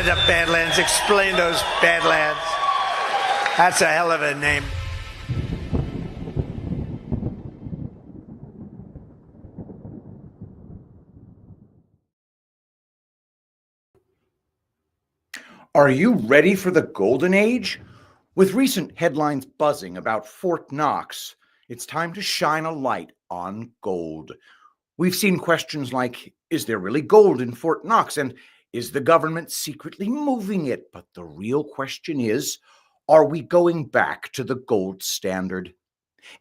the Badlands. Explain those Badlands. That's a hell of a name. Are you ready for the golden age? With recent headlines buzzing about Fort Knox, it's time to shine a light on gold. We've seen questions like, is there really gold in Fort Knox? And is the government secretly moving it? But the real question is, are we going back to the gold standard?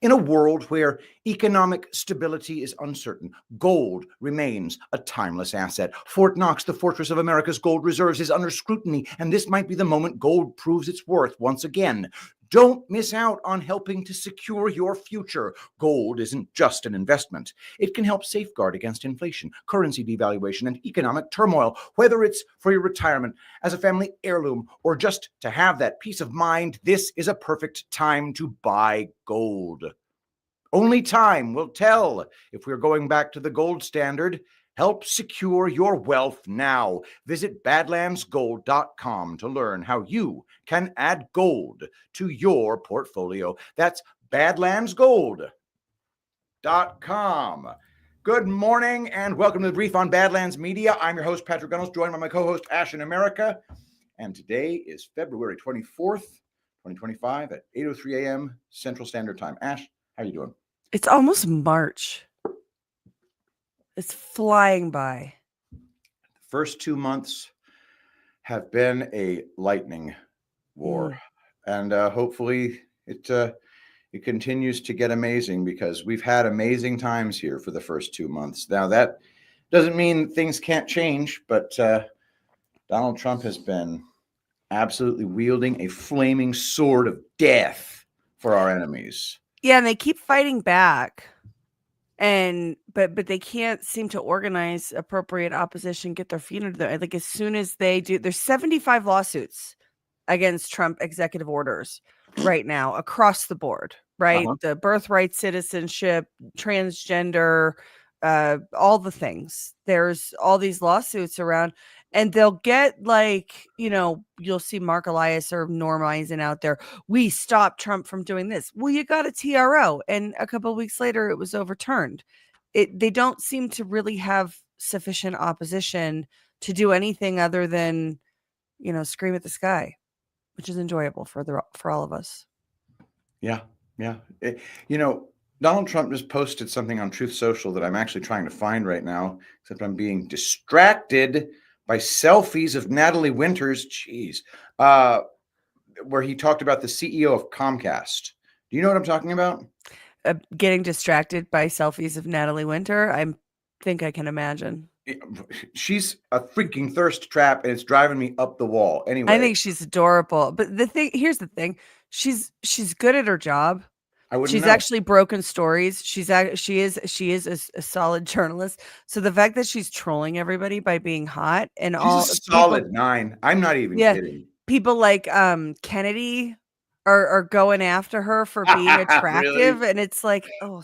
In a world where economic stability is uncertain, gold remains a timeless asset. Fort Knox, the fortress of America's gold reserves, is under scrutiny, and this might be the moment gold proves its worth once again. Don't miss out on helping to secure your future. Gold isn't just an investment. It can help safeguard against inflation, currency devaluation, and economic turmoil, whether it's for your retirement, as a family heirloom, or just to have that peace of mind. This is a perfect time to buy gold. Only time will tell if we're going back to the gold standard. Help secure your wealth now. Visit badlandsgold.com to learn how you can add gold to your portfolio. That's badlandsgold.com. Good morning and welcome to the Brief on Badlands Media. I'm your host, Patrick Gunnels, joined by my co-host, Ash in America. And today is February 24th, 2025 at 8:03 a.m. Central Standard Time. Ash, how are you doing? It's almost March. It's flying by. The first 2 months have been a lightning war, and hopefully it continues to get amazing, because we've had amazing times here for the first 2 months. Now, that doesn't mean things can't change, but Donald Trump has been absolutely wielding a flaming sword of death for our enemies. Yeah, and they keep fighting back. But they can't seem to organize appropriate opposition, get their feet under them. Like, as soon as they do, there's 75 lawsuits against Trump executive orders right now across the board, right? The birthright citizenship, transgender, all the things. There's all these lawsuits around, and they'll get, like, you'll see Mark Elias or Norm Eisen out there. We stopped Trump from doing this. Well, you got a TRO, and a couple of weeks later it was overturned. They don't seem to really have sufficient opposition to do anything other than, scream at the sky, which is enjoyable for all of us. Yeah. Donald Trump just posted something on Truth Social that I'm actually trying to find right now, except I'm being distracted by selfies of Natalie Winters. Jeez. Where he talked about the CEO of Comcast. Do you know what I'm talking about? Getting distracted by selfies of Natalie Winter. I think I can imagine. She's a freaking thirst trap, and it's driving me up the wall. Anyway, I think she's adorable. But here's the thing. She's good at her job. She's actually broken stories. She is a solid journalist. So the fact that she's trolling everybody by being hot and she's a solid 9. I'm not even kidding. People like Kennedy are going after her for being attractive, really? And it's like, oh,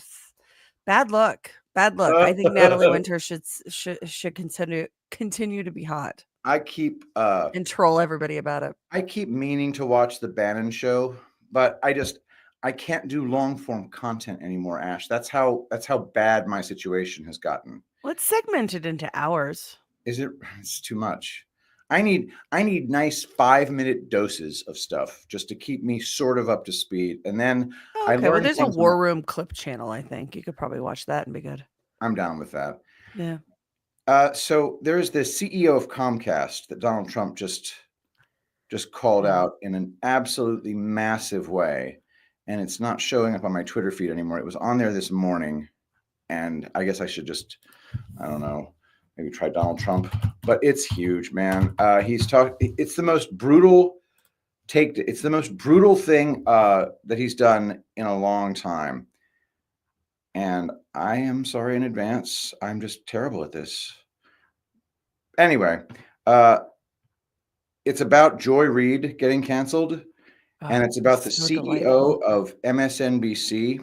bad luck. I think Natalie Winter should continue to be hot. I keep and troll everybody about it. I keep meaning to watch the Bannon show, but I can't do long form content anymore, Ash. That's how bad my situation has gotten. Well, it's segmented into hours. Is it? It's too much. I need nice 5-minute doses of stuff just to keep me sort of up to speed. And then I learned. Well, there's a War Room clip channel. I think you could probably watch that and be good. I'm down with that. Yeah. So there's the CEO of Comcast that Donald Trump just called out in an absolutely massive way. And it's not showing up on my Twitter feed anymore. It was on there this morning. And I guess I should just, I don't know, maybe try Donald Trump. But it's huge, man. It's the most brutal it's the most brutal thing that he's done in a long time. And I am sorry in advance. I'm just terrible at this. Anyway, it's about Joy Reid getting canceled. And it's about the CEO of MSNBC,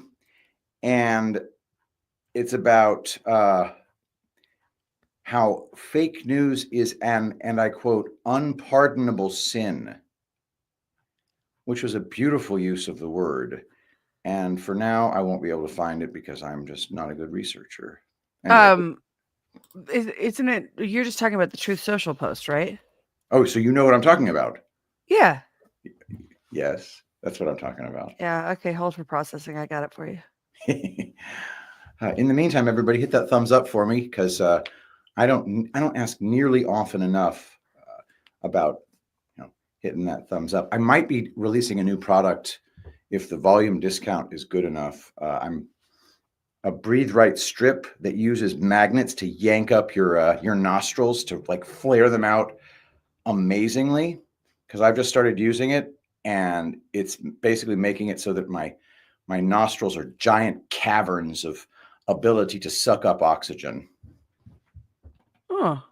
and it's about how fake news is an, and I quote, unpardonable sin, which was a beautiful use of the word. And for now, I won't be able to find it because I'm just not a good researcher. Anyway. Isn't it? You're just talking about the Truth Social post, right? Oh, so you know what I'm talking about? Yeah. Yes, that's what I'm talking about. Yeah. Okay. Hold for processing. I got it for you. In the meantime, everybody hit that thumbs up for me, because I don't ask nearly often enough about hitting that thumbs up. I might be releasing a new product if the volume discount is good enough. I'm a Breathe Right strip that uses magnets to yank up your nostrils to like flare them out amazingly, because I've just started using it, and it's basically making it so that my nostrils are giant caverns of ability to suck up oxygen. Oh,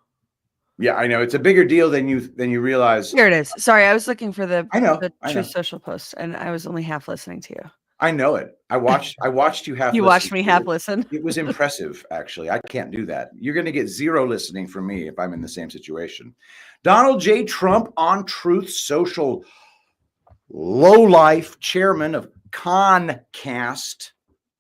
Yeah, I know it's a bigger deal than you realize. here it is. Sorry, I was looking for the I Truth know. Social post, and I was only half listening to you. I know it. I watched you half. You watched me half listen. It was impressive, actually. I can't do that. You're going to get zero listening from me if I'm in the same situation. Donald J. Trump on Truth Social. Lowlife chairman of Concast,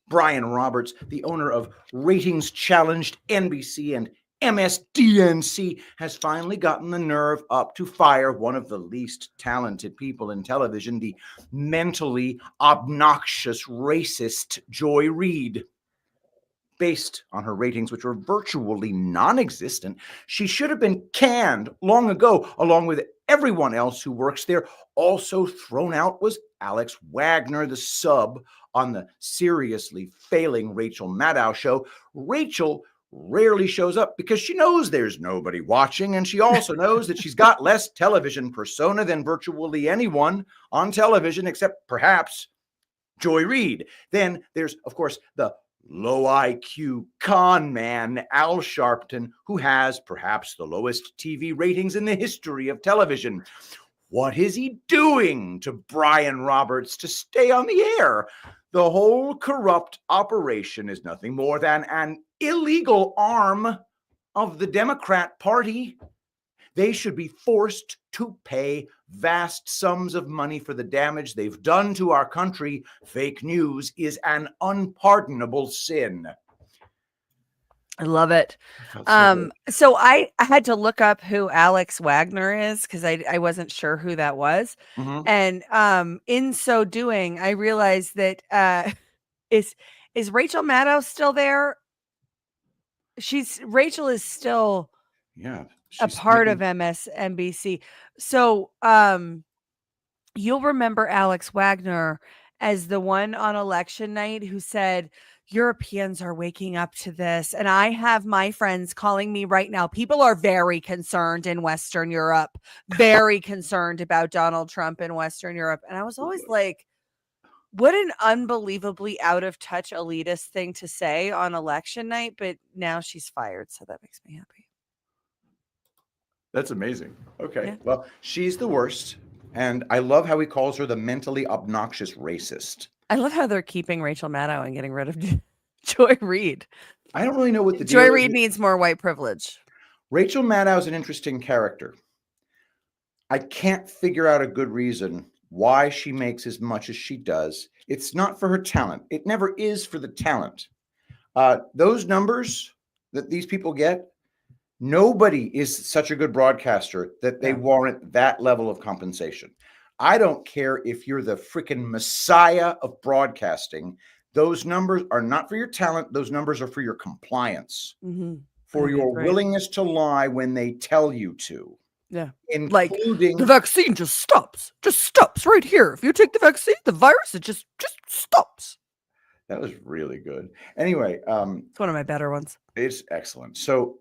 Brian Roberts, the owner of ratings-challenged NBC and MSDNC, has finally gotten the nerve up to fire one of the least talented people in television, the mentally obnoxious racist Joy Reid. Based on her ratings, which were virtually non-existent, she should have been canned long ago, along with everyone else who works there. Also thrown out was Alex Wagner, the sub on the seriously failing Rachel Maddow show. Rachel rarely shows up because she knows there's nobody watching, and she also knows that she's got less television persona than virtually anyone on television, except perhaps Joy Reid. Then there's, of course, the low IQ con man Al Sharpton, who has perhaps the lowest TV ratings in the history of television. What is he doing to Brian Roberts to stay on the air? The whole corrupt operation is nothing more than an illegal arm of the Democrat Party. They should be forced to pay vast sums of money for the damage they've done to our country. Fake news is an unpardonable sin. I love it. So I had to look up who Alex Wagner is, because I wasn't sure who that was. Mm-hmm. And in so doing, I realized that is Rachel Maddow still there? Rachel is still a part of MSNBC. So you'll remember Alex Wagner as the one on election night who said, Europeans are waking up to this. And I have my friends calling me right now. People are very concerned in Western Europe, very concerned about Donald Trump in Western Europe. And I was always like, what an unbelievably out of touch elitist thing to say on election night. But now she's fired. So that makes me happy. That's amazing. Okay. Yeah. Well, she's the worst. And I love how he calls her the mentally obnoxious racist. I love how they're keeping Rachel Maddow and getting rid of Joy Reid. I don't really know what the deal Joy is. Reid needs more white privilege. Rachel Maddow is an interesting character. I can't figure out a good reason why she makes as much as she does. It's not for her talent. It never is for the talent. Those numbers that these people get, nobody is such a good broadcaster that they warrant that level of compensation. I don't care if you're the freaking messiah of broadcasting. Those numbers are not for your talent. Those numbers are for your compliance, for your willingness to lie when they tell you to. Yeah. Including like the vaccine just stops right here. If you take the vaccine, the virus, it just stops. That was really good. Anyway, it's one of my better ones. It's excellent. So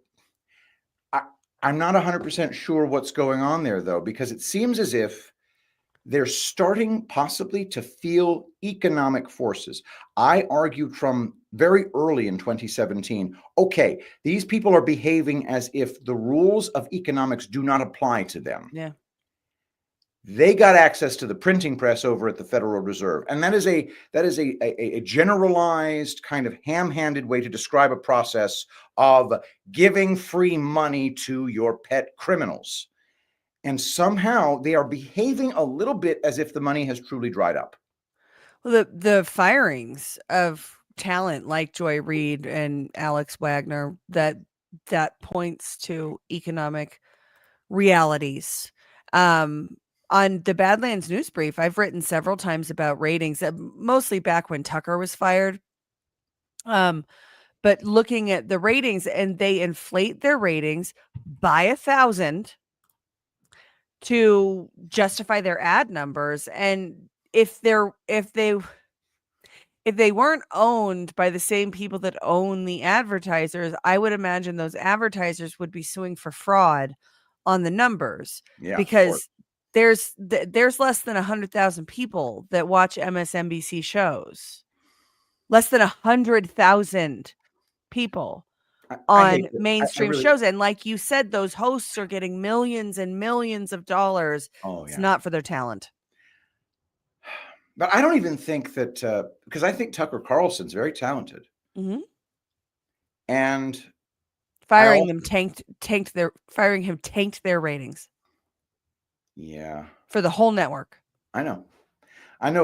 I'm not 100% sure what's going on there, though, because it seems as if they're starting possibly to feel economic forces. I argued from very early in 2017, okay, these people are behaving as if the rules of economics do not apply to them. Yeah. They got access to the printing press over at the Federal Reserve. And that is a generalized kind of ham-handed way to describe a process of giving free money to your pet criminals. And somehow they are behaving a little bit as if the money has truly dried up. Well, the firings of talent like Joy Reid and Alex Wagner, that points to economic realities. On the Badlands News Brief, I've written several times about ratings, mostly back when Tucker was fired. But looking at the ratings, and they inflate their ratings by 1,000 to justify their ad numbers. And if they weren't owned by the same people that own the advertisers, I would imagine those advertisers would be suing for fraud on the numbers. Yeah, because there's less than 100,000 people that watch MSNBC shows. Less than 100,000 people on mainstream shows. And like you said, those hosts are getting millions and millions of dollars. Oh, It's not for their talent. But I don't even think that, because I think Tucker Carlson's very talented. Mm-hmm. And firing him tanked their ratings. Yeah. For the whole network. I know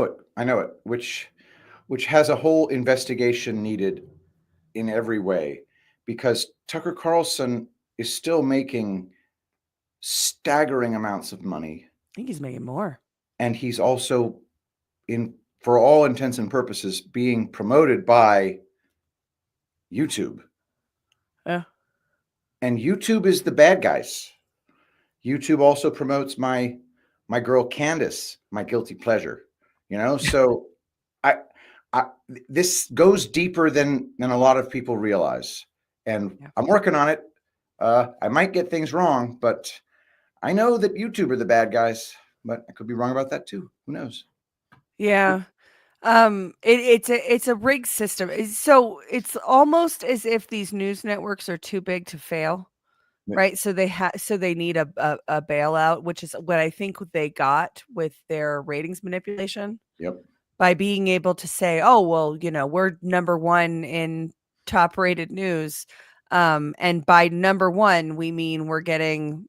it, which has a whole investigation needed in every way, because Tucker Carlson is still making staggering amounts of money. I think he's making more. And he's also, for all intents and purposes, being promoted by YouTube. Yeah. And YouTube is the bad guys. YouTube also promotes my girl Candace, my guilty pleasure. So this goes deeper than a lot of people realize, and I'm working on it. I might get things wrong, but I know that YouTube are the bad guys, but I could be wrong about that too. Who knows? Yeah. It's a rigged system. So it's almost as if these news networks are too big to fail. Right. So they need a bailout, which is what I think they got with their ratings manipulation. Yep. By being able to say, oh, well, we're number one in top rated news. And by number one, we mean we're getting,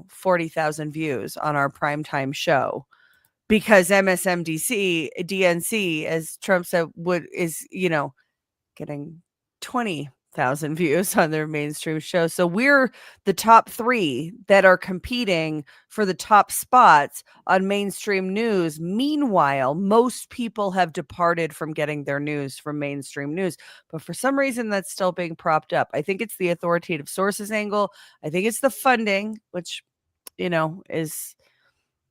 40,000 views on our primetime show, because DNC, as Trump said, is getting 20,000 views on their mainstream show. So we're the top 3 that are competing for the top spots on mainstream news. Meanwhile, most people have departed from getting their news from mainstream news, but for some reason that's still being propped up. I think it's the authoritative sources angle. I think it's the funding, which, is,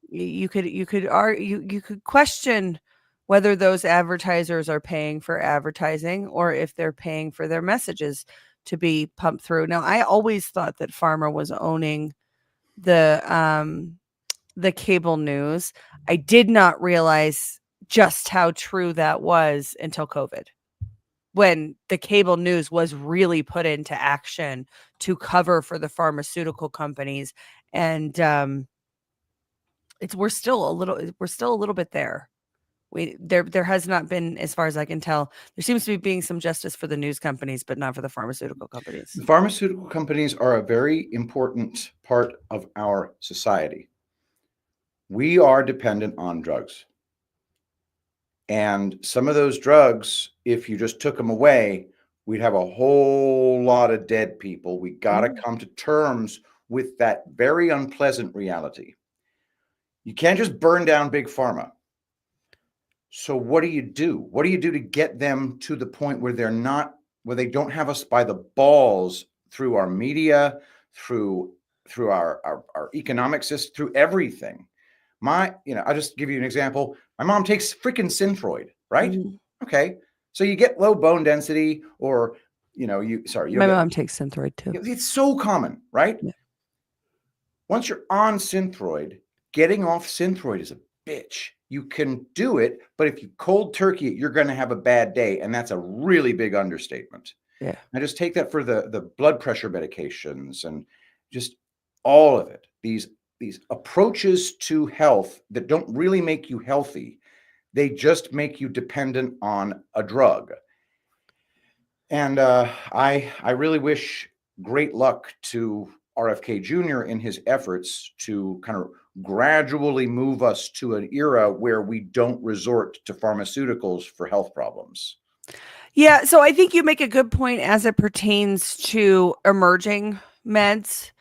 you could question whether those advertisers are paying for advertising or if they're paying for their messages to be pumped through. Now, I always thought that Pharma was owning the cable news. I did not realize just how true that was until COVID, when the cable news was really put into action to cover for the pharmaceutical companies. And we're still a little bit there. There has not been, as far as I can tell, there seems to be being some justice for the news companies, but not for the pharmaceutical companies. The pharmaceutical companies are a very important part of our society. We are dependent on drugs. And some of those drugs, if you just took them away, we'd have a whole lot of dead people. We got to come to terms with that very unpleasant reality. You can't just burn down big pharma. So what do you do? What do you do to get them to the point where they don't have us by the balls through our media, through our economic system, through everything? I'll just give you an example. My mom takes freaking Synthroid, right? Mm-hmm. Okay. So you get low bone density, or, my mom takes Synthroid too. It's so common, right? Yeah. Once you're on Synthroid, getting off Synthroid is a bitch. You can do it, but if you cold turkey it, you're going to have a bad day. And that's a really big understatement. Yeah. I just take that for the blood pressure medications and just all of it. These these approaches to health that don't really make you healthy. They just make you dependent on a drug. And I really wish great luck to RFK Jr. in his efforts to kind of gradually move us to an era where we don't resort to pharmaceuticals for health problems. Yeah, so I think you make a good point as it pertains to emerging meds,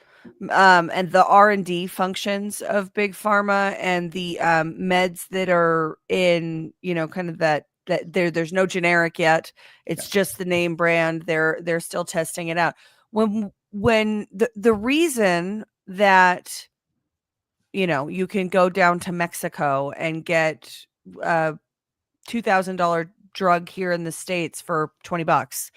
and the R&D functions of big pharma, and the meds that are in, kind of that there's no generic yet. It's just the name brand. They're still testing it out. When the reason that you can go down to Mexico and get $2,000 drug here in the States for $20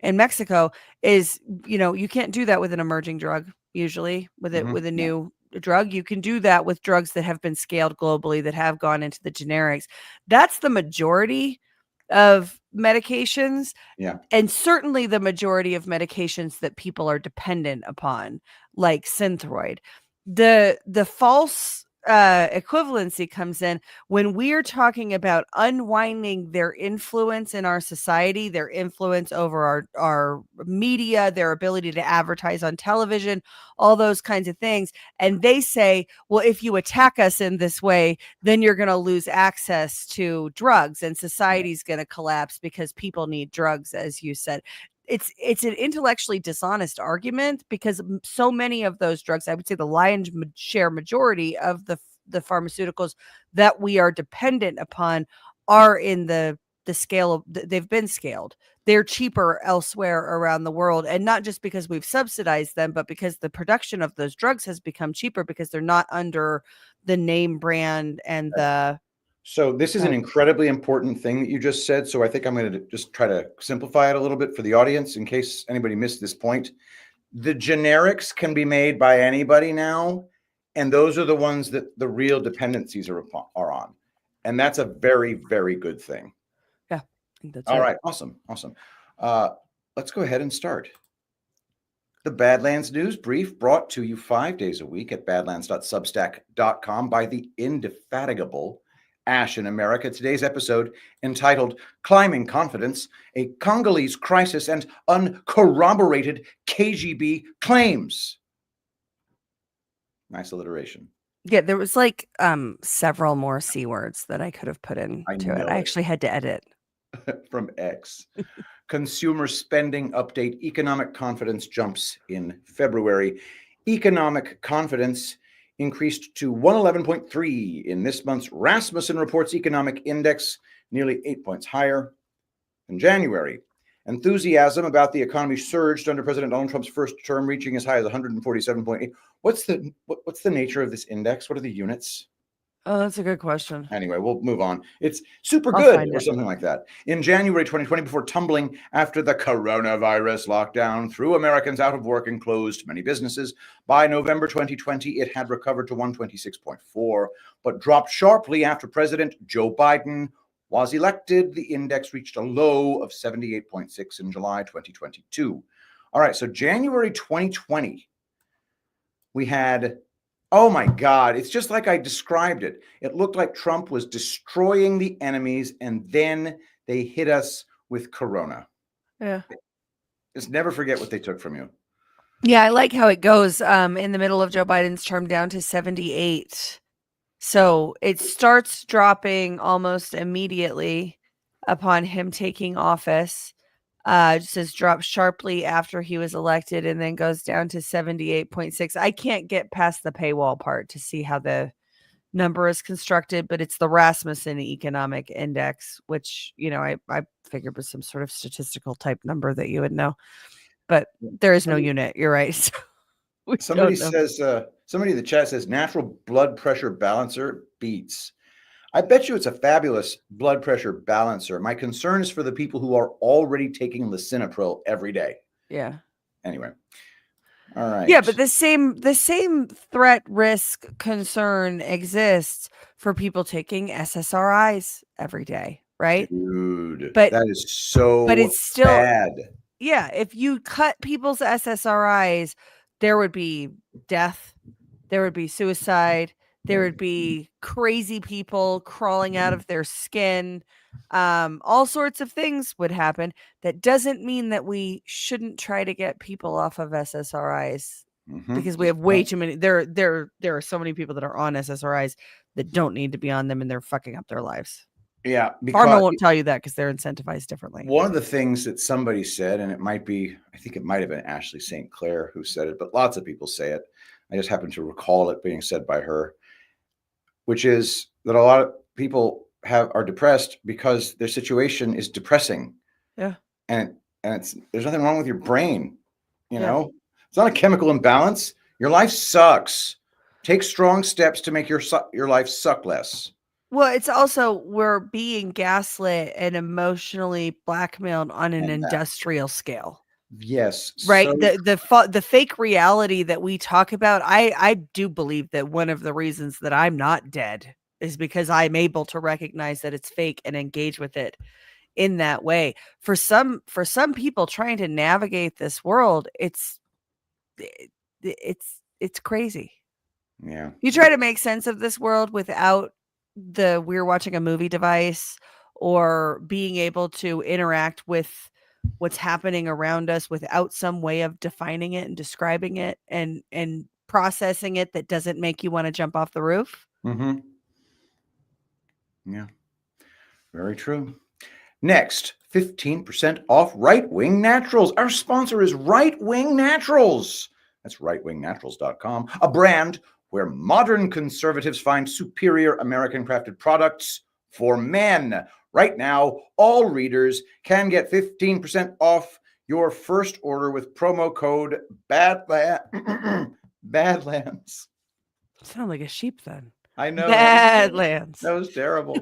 in Mexico is, you can't do that with an emerging drug. Usually with a new drug, you can do that with drugs that have been scaled globally, that have gone into the generics. That's the majority of medications. Yeah. And certainly the majority of medications that people are dependent upon, like Synthroid. The false equivalency comes in when we're talking about unwinding their influence in our society, their influence over our media, their ability to advertise on television, all those kinds of things. And they say, well, if you attack us in this way, then you're going to lose access to drugs and society's going to collapse because people need drugs, as you said. It's an intellectually dishonest argument, because so many of those drugs, I would say the lion's share majority of the pharmaceuticals that we are dependent upon, are in the scale of, they've been scaled. They're cheaper elsewhere around the world, and not just because we've subsidized them, but because the production of those drugs has become cheaper because they're not under the name brand and the. So this is an incredibly important thing that you just said. So I think I'm going to just try to simplify it a little bit for the audience in case anybody missed this point. The generics can be made by anybody now, and those are the ones that the real dependencies are on. And that's a very, very good thing. Yeah, I think that's all right. Awesome. Let's go ahead and start. The Badlands News Brief, brought to you 5 days a week at badlands.substack.com by the indefatigable Ash in America. Today's episode, entitled Climbing Confidence, a Congolese Crisis and Uncorroborated KGB Claims. Nice alliteration. Yeah, there was like several more C words that I could have put into it. I actually had to edit. From X. Consumer spending update. Economic confidence jumps in February. Economic confidence increased to 111.3 in this month's Rasmussen Reports Economic Index, nearly 8 points higher than January. Enthusiasm about the economy surged under President Donald Trump's first term, reaching as high as 147.8. What's the nature of this index? What are the units? Oh, that's a good question. Anyway, we'll move on. It's super good or something like that. In January 2020, before tumbling after the coronavirus lockdown threw Americans out of work and closed many businesses, by November 2020, it had recovered to 126.4, but dropped sharply after President Joe Biden was elected. The index reached a low of 78.6 in July 2022. All right, so January 2020, we had... oh my God, it's just like I described it. It looked like Trump was destroying the enemies, and then they hit us with Corona. Yeah. Just never forget what they took from you. Yeah, I like how it goes in the middle of Joe Biden's term down to 78. So it starts dropping almost immediately upon him taking office. Just says dropped sharply after he was elected, and then goes down to 78.6. I can't get past the paywall part to see how the number is constructed, but it's the Rasmussen Economic Index, which, I figured was some sort of statistical type number that you would know, but there is no unit. You're right. So somebody says, somebody in the chat says natural blood pressure balancer beats. I bet you it's a fabulous blood pressure balancer. My concern is for the people who are already taking lisinopril every day. Yeah. Anyway. All right. Yeah, but the same threat risk concern exists for people taking SSRIs every day, right? Dude, but that is so but it's still bad. Yeah, if you cut people's SSRIs, there would be death, there would be suicide, there would be crazy people crawling out of their skin. All sorts of things would happen. That doesn't mean that we shouldn't try to get people off of SSRIs because we have way too many. There are so many people that are on SSRIs that don't need to be on them, and they're fucking up their lives. Yeah, Pharma won't tell you that because they're incentivized differently. One of the things that somebody said, and I think it might have been Ashley St. Clair who said it, but lots of people say it. I just happen to recall it being said by her, which is that a lot of people are depressed because their situation is depressing. Yeah. And there's nothing wrong with your brain. You know, it's not a chemical imbalance. Your life sucks. Take strong steps to make your life suck less. Well, it's also we're being gaslit and emotionally blackmailed on an industrial scale. Yes. Right. The fake reality that we talk about, I do believe that one of the reasons that I'm not dead is because I'm able to recognize that it's fake and engage with it in that way. For some people trying to navigate this world, it's crazy. Yeah. You try to make sense of this world without the we're watching a movie device or being able to interact with what's happening around us without some way of defining it and describing it and processing it that doesn't make you want to jump off the roof. Mm-hmm. Yeah, very true. Next, 15% off Right Wing Naturals. Our sponsor is Right Wing Naturals. That's rightwingnaturals.com, a brand where modern conservatives find superior American crafted products for men. Right now, all readers can get 15% off your first order with promo code Badlands. Sound like a sheep then. I know. Badlands. That was terrible.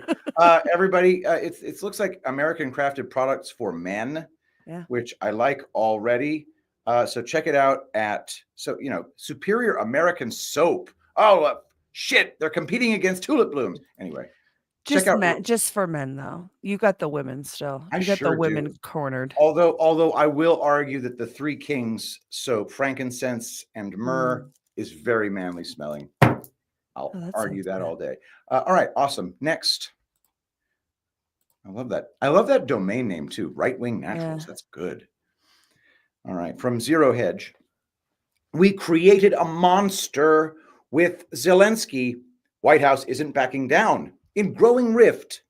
Everybody, it looks like American crafted products for men, which I like already. So check it out Superior American Soap. Oh, shit. They're competing against Tulip Blooms. Anyway. Just for men, though. You got the women still. You got the women cornered. Although I will argue that the Three Kings soap, frankincense and myrrh, is very manly smelling. I'll argue that all day. All right, awesome. Next. I love that. I love that domain name too. Right Wing Naturals. That's good. All right, from Zero Hedge. We created a monster with Zelensky. White House isn't backing down. In growing rift,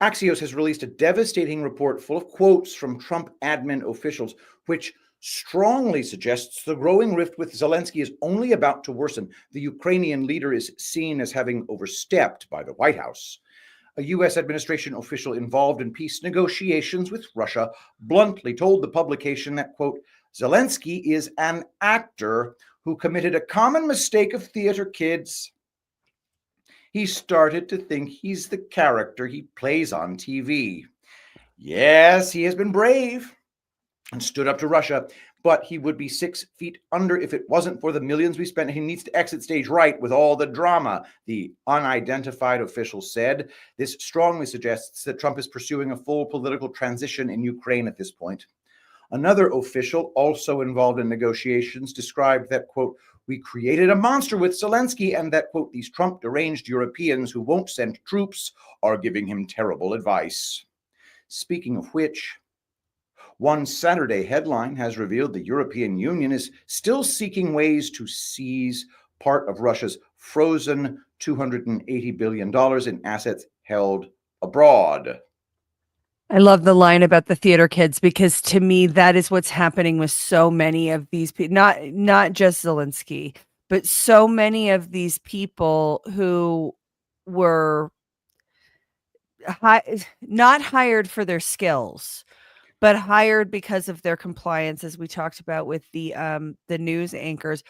Axios has released a devastating report full of quotes from Trump admin officials, which strongly suggests the growing rift with Zelensky is only about to worsen. The Ukrainian leader is seen as having overstepped by the White House. A U.S. administration official involved in peace negotiations with Russia bluntly told the publication that, quote, Zelensky is an actor who committed a common mistake of theater kids. He started to think he's the character he plays on TV. Yes, he has been brave and stood up to Russia, but he would be 6 feet under if it wasn't for the millions we spent. He needs to exit stage right with all the drama, the unidentified official said. This strongly suggests that Trump is pursuing a full political transition in Ukraine at this point. Another official, also involved in negotiations, described that, quote, we created a monster with Zelensky and that, quote, these Trump deranged Europeans who won't send troops are giving him terrible advice. Speaking of which, one Saturday headline has revealed the European Union is still seeking ways to seize part of Russia's frozen $280 billion in assets held abroad. I love the line about the theater kids because to me, that is what's happening with so many of these people, not just Zelensky, but so many of these people who were not hired for their skills, but hired because of their compliance, as we talked about with the news anchors,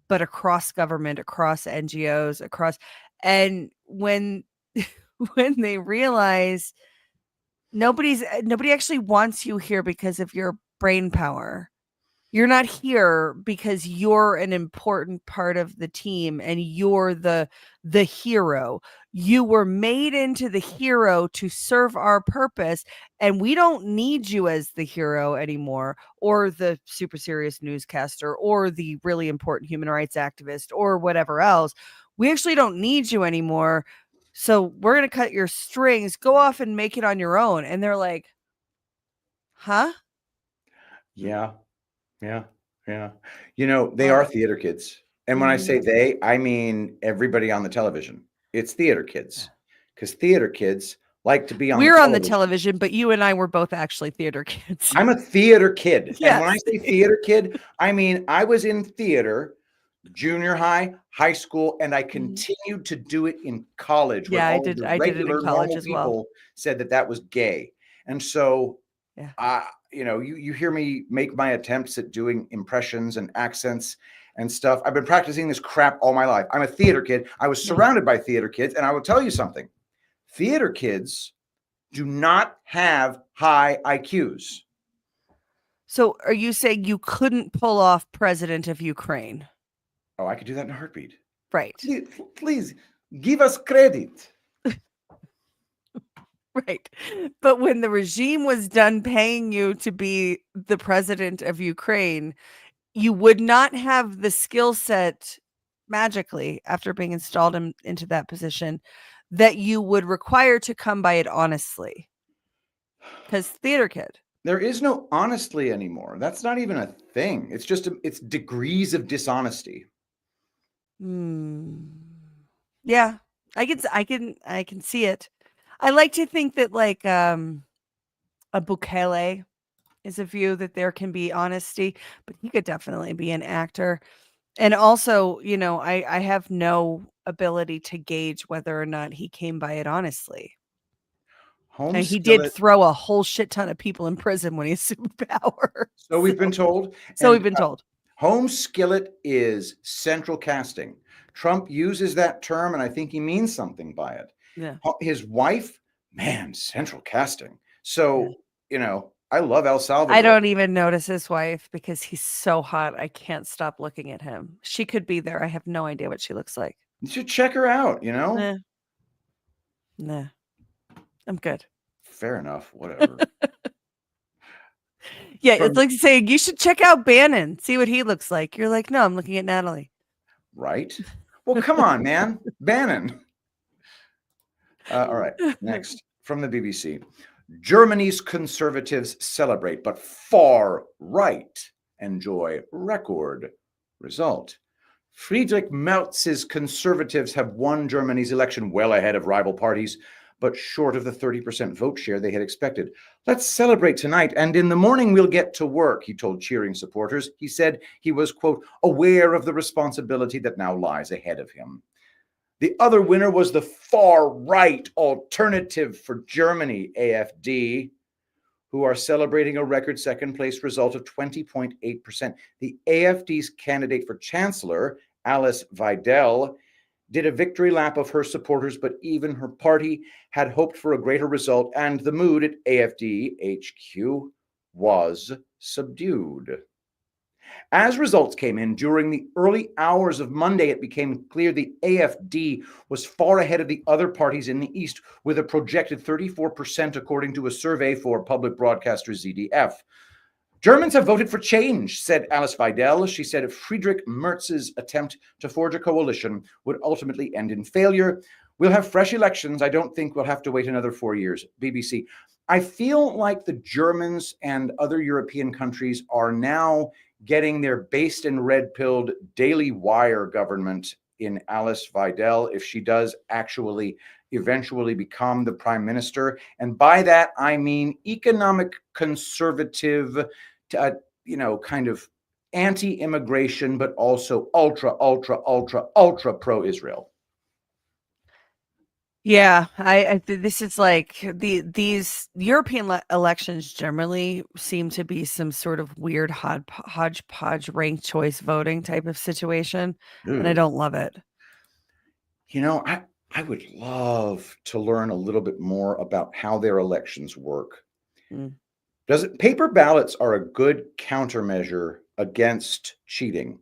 but across government, across NGOs, and when they realize nobody actually wants you here because of your brain power. You're not here because you're an important part of the team and you're the hero. You were made into the hero to serve our purpose, and we don't need you as the hero anymore, or the super serious newscaster, or the really important human rights activist, or whatever else. We actually don't need you anymore. So we're going to cut your strings. Go off and make it on your own. And they're like, huh? Yeah. Yeah. Yeah. They are theater kids. And when I say they, I mean everybody on the television. It's theater kids. Because theater kids like to be on We're on the television, but you and I were both actually theater kids. I'm a theater kid. Yes. And when I say theater kid, I mean I was in theater, junior high, high school, and I continued to do it in college. Yeah, I did it in college as well. People said that was gay. And so, you hear me make my attempts at doing impressions and accents and stuff. I've been practicing this crap all my life. I'm a theater kid. I was surrounded by theater kids. And I will tell you something. Theater kids do not have high IQs. So are you saying you couldn't pull off president of Ukraine? Oh, I could do that in a heartbeat. Right. Please give us credit. Right. But when the regime was done paying you to be the president of Ukraine, you would not have the skill set magically after being installed into that position that you would require to come by it honestly. Because theater kid. There is no honestly anymore. That's not even a thing. It's just it's degrees of dishonesty. Yeah, I can see it. I like to think that like a Bukele is a view that there can be honesty, but he could definitely be an actor. And also, I have no ability to gauge whether or not he came by it honestly. And he did throw a whole shit ton of people in prison when he assumed power. So we've been told. We've been told. Home skillet is central casting. Trump uses that term, and I think he means something by it. Yeah. His wife, man, central casting. So, I love El Salvador. I don't even notice his wife because he's so hot. I can't stop looking at him. She could be there. I have no idea what she looks like. You should check her out, Nah. I'm good. Fair enough. Whatever. Yeah, it's like saying you should check out Bannon, see what he looks like. You're like, no, I'm looking at Natalie. Right. Well, come on, man. Bannon. All right. Next from the BBC. Germany's conservatives celebrate, but far right enjoy record result. Friedrich Merz's conservatives have won Germany's election well ahead of rival parties, but short of the 30% vote share they had expected. Let's celebrate tonight, and in the morning we'll get to work, he told cheering supporters. He said he was, quote, aware of the responsibility that now lies ahead of him. The other winner was the far-right Alternative for Germany, AfD, who are celebrating a record second-place result of 20.8%. The AfD's candidate for chancellor, Alice Weidel, did a victory lap of her supporters, but even her party had hoped for a greater result, and the mood at AfD HQ was subdued. As results came in during the early hours of Monday, it became clear the AfD was far ahead of the other parties in the East, with a projected 34%, according to a survey for public broadcaster ZDF. Germans have voted for change, said Alice Weidel. She said Friedrich Merz's attempt to forge a coalition would ultimately end in failure. We'll have fresh elections. I don't think we'll have to wait another 4 years. BBC. I feel like the Germans and other European countries are now getting their based and red-pilled Daily Wire government in Alice Weidel, if she does actually eventually become the prime minister. And by that, I mean economic conservative, kind of anti-immigration, but also ultra pro-Israel. Yeah, this is like these European elections generally seem to be some sort of weird hodgepodge ranked choice voting type of situation, and I don't love it. I would love to learn a little bit more about how their elections work. Paper ballots are a good countermeasure against cheating,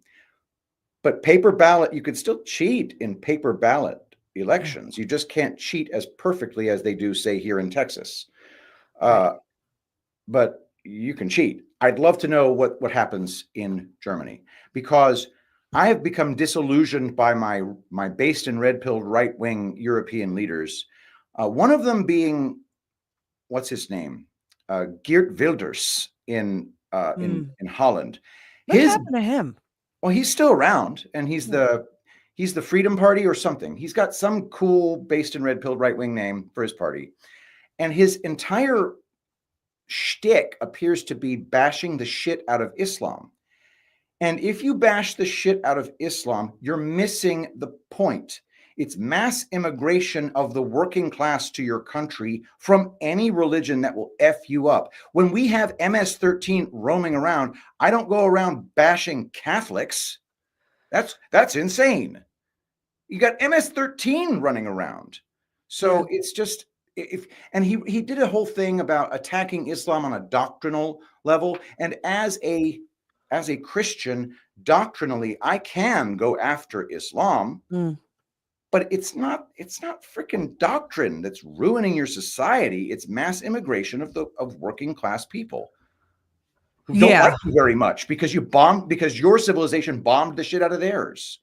but you could still cheat in paper ballot. elections. You just can't cheat as perfectly as they do, say, here in Texas. Right. But you can cheat. I'd love to know what happens in Germany, because I have become disillusioned by my based and red-pilled right-wing European leaders. One of them being, what's his name? Geert Wilders in Holland. What happened to him? Well, he's still around, and he's the Freedom Party or something. He's got some cool based and red-pilled right-wing name for his party, and his entire shtick appears to be bashing the shit out of Islam. And if you bash the shit out of Islam, you're missing the point. It's mass immigration of the working class to your country from any religion that will F you up. When we have MS-13 roaming around, I don't go around bashing Catholics. That's insane. You got MS-13 running around. So it's just, he did a whole thing about attacking Islam on a doctrinal level. And as a Christian, doctrinally, I can go after Islam, but it's not freaking doctrine that's ruining your society. It's mass immigration of working class people who don't like you very much because your civilization bombed the shit out of theirs.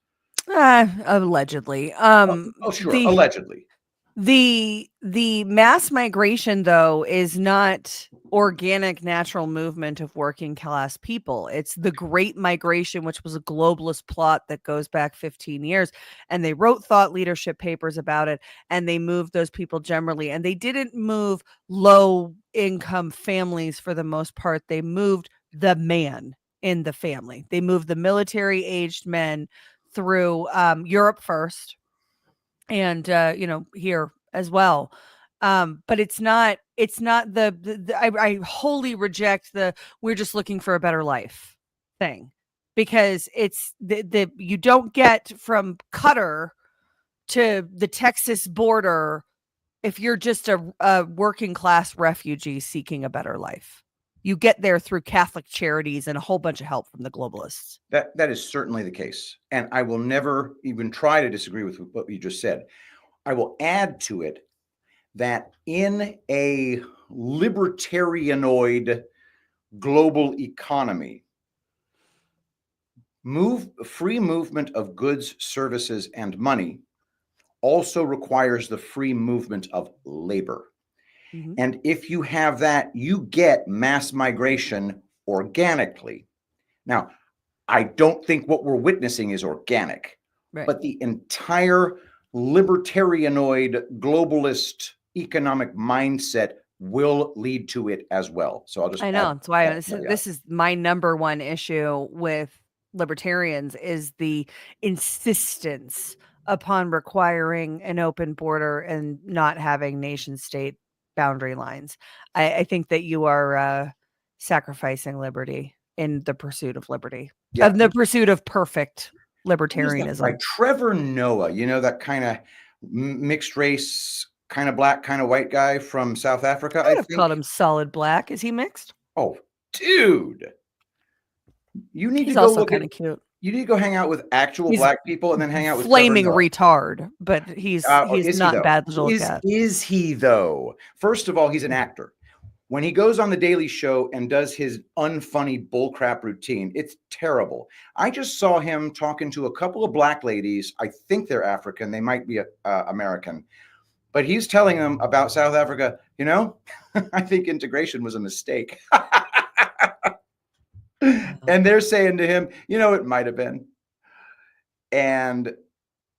Allegedly. Allegedly. The mass migration, though, is not organic natural movement of working class people. It's the Great Migration, which was a globalist plot that goes back 15 years. And they wrote thought leadership papers about it, and they moved those people generally. And they didn't move low income families for the most part. They moved the man in the family. They moved the military aged men through Europe first. And here as well, but it's not I wholly reject the we're just looking for a better life thing, because it's the you don't get from Qatar to the Texas border if you're just a working class refugee seeking a better life. You get there through Catholic charities and a whole bunch of help from the globalists. That is certainly the case. And I will never even try to disagree with what you just said. I will add to it that in a libertarianoid global economy, free movement of goods, services, and money also requires the free movement of labor. Mm-hmm. And if you have that, you get mass migration organically. Now, I don't think what we're witnessing is organic, right, but the entire libertarianoid globalist economic mindset will lead to it as well. So I know that's why this is my number one issue with libertarians is the insistence upon requiring an open border and not having nation state boundary lines. I think that you are sacrificing liberty in the pursuit of liberty, of the pursuit of perfect libertarianism. Like Trevor Noah, that kind of mixed race, kind of black, kind of white guy from South Africa. I'd have called him solid black. Is he mixed? Oh, dude. He's also kind of cute. You need to go hang out with actual black people and then hang out with flaming retard, but he's not bad to look at. Is he though? First of all, he's an actor. When he goes on the Daily Show and does his unfunny bullcrap routine, it's terrible. I just saw him talking to a couple of black ladies. I think they're African. They might be American. But he's telling them about South Africa. I think integration was a mistake. And they're saying to him, it might have been. And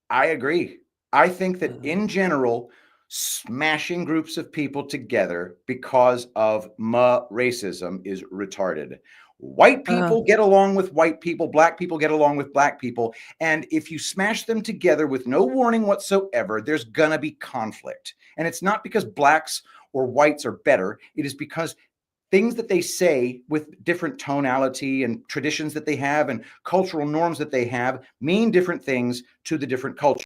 I agree. I think that in general, smashing groups of people together because of racism is retarded. White people get along with white people. Black people get along with black people. And if you smash them together with no warning whatsoever, there's going to be conflict. And it's not because blacks or whites are better. It is because things that they say with different tonality and traditions that they have and cultural norms that they have mean different things to the different culture.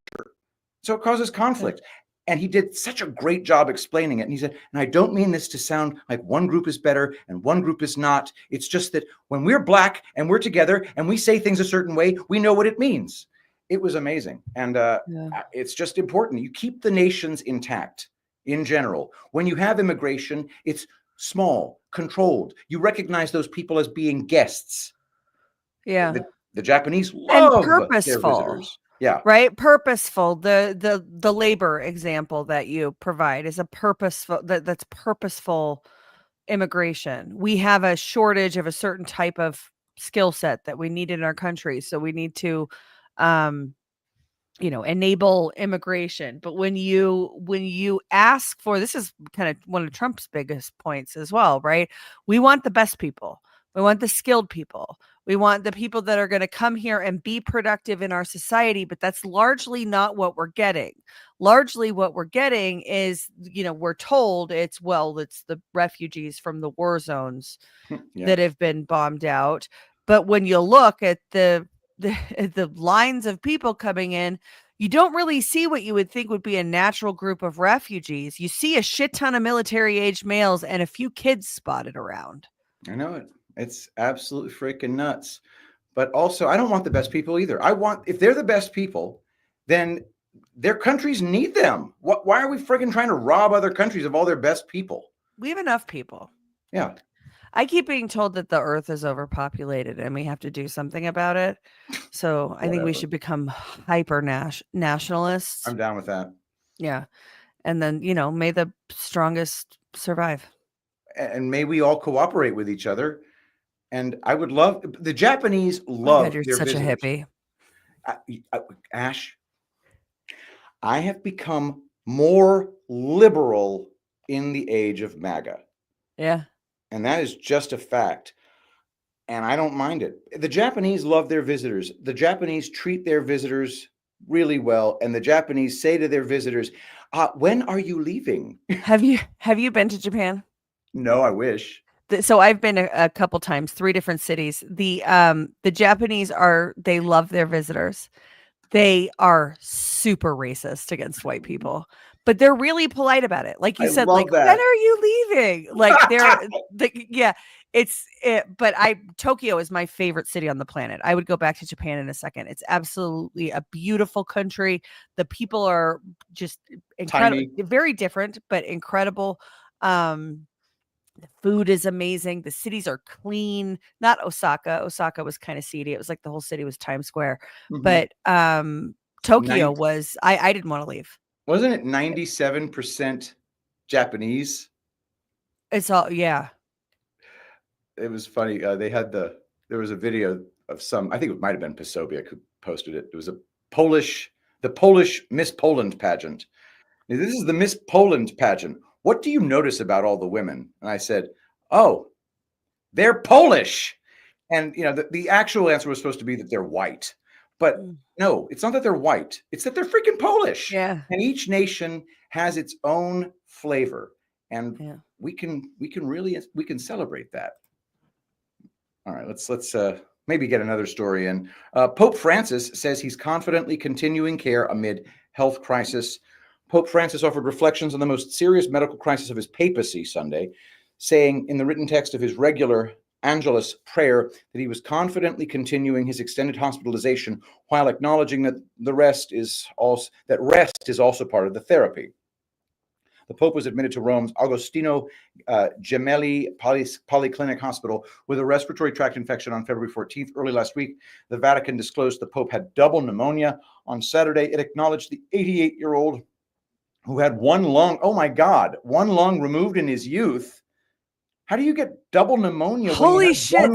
So it causes conflict. And he did such a great job explaining it. And he said, and I don't mean this to sound like one group is better and one group is not. It's just that when we're black and we're together and we say things a certain way, we know what it means. It was amazing. And Yeah. it's just important. You keep the nations intact in general. When you have immigration, it's small, controlled. You recognize those people as being guests. Yeah. The Japanese And love their purposeful. visitors. Yeah. Right? Purposeful. The labor example that you provide is a purposeful that's purposeful immigration. We have a shortage of a certain type of skill set that we need in our country. So we need to enable immigration. But when you ask for, this is kind of one of Trump's biggest points as well, right? We want the best people. We want the skilled people. We want the people that are going to come here and be productive in our society, but that's largely not what we're getting. Largely what we're getting is, we're told it's the refugees from the war zones that have been bombed out. But when you look at the lines of people coming in, you don't really see what you would think would be a natural group of refugees. You see a shit ton of military-aged males and a few kids spotted around. I know it. It's absolutely freaking nuts. But also, I don't want the best people either. If they're the best people, then their countries need them. Why are we freaking trying to rob other countries of all their best people? We have enough people. Yeah. I keep being told that the earth is overpopulated and we have to do something about it. So I think we should become hyper nationalists. I'm down with that. Yeah. And then, may the strongest survive. And may we all cooperate with each other. And I would love, the Japanese love. God, you're such a hippie. Ash, I have become more liberal in the age of MAGA. Yeah. And that is just a fact. And I don't mind it. The Japanese love their visitors. The Japanese treat their visitors really well. And the Japanese say to their visitors, when are you leaving? Have you been to Japan? No, I wish. So I've been a couple times, 3 different cities. The Japanese they love their visitors. They are super racist against white people, but they're really polite about it. Like you said, like, when are you leaving? Like but Tokyo is my favorite city on the planet. I would go back to Japan in a second. It's absolutely a beautiful country. The people are just incredible, very different, but incredible. The food is amazing. The cities are clean. Not Osaka. Osaka was kind of seedy. It was like the whole city was Times Square. Mm-hmm. But Tokyo was, I didn't want to leave. Wasn't it 97% Japanese? It's all, yeah. It was funny. There was a video of I think it might have been Posobiec who posted it. It was the Polish Miss Poland pageant. Now, this is the Miss Poland pageant. What do you notice about all the women? And I said, oh, they're Polish. And, the actual answer was supposed to be that they're white. But no, it's not that they're white. It's that they're freaking Polish. Yeah. And each nation has its own flavor. And we can celebrate that. All right, let's maybe get another story in. Pope Francis says he's confidently continuing care amid health crisis. Pope Francis offered reflections on the most serious medical crisis of his papacy Sunday, saying in the written text of his regular Angelus prayer that he was confidently continuing his extended hospitalization while acknowledging that rest is also part of the therapy. The Pope was admitted to Rome's Agostino Gemelli Polyclinic Hospital with a respiratory tract infection on February 14th. Early last week, the Vatican disclosed the Pope had double pneumonia. On Saturday, it acknowledged the 88-year-old who had one lung removed in his youth. How do you get double pneumonia? Holy shit.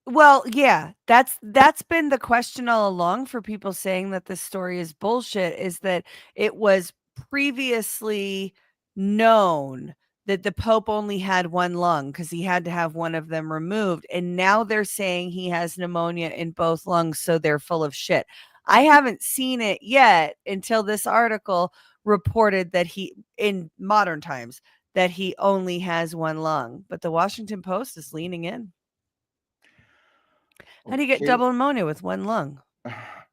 Well, yeah, that's been the question all along for people saying that this story is bullshit, is that it was previously known that the Pope only had one lung because he had to have one of them removed. And now they're saying he has pneumonia in both lungs, so they're full of shit. I haven't seen it yet until this article reported that in modern times, that he only has one lung. But the Washington Post is leaning in. How do you get double pneumonia with one lung?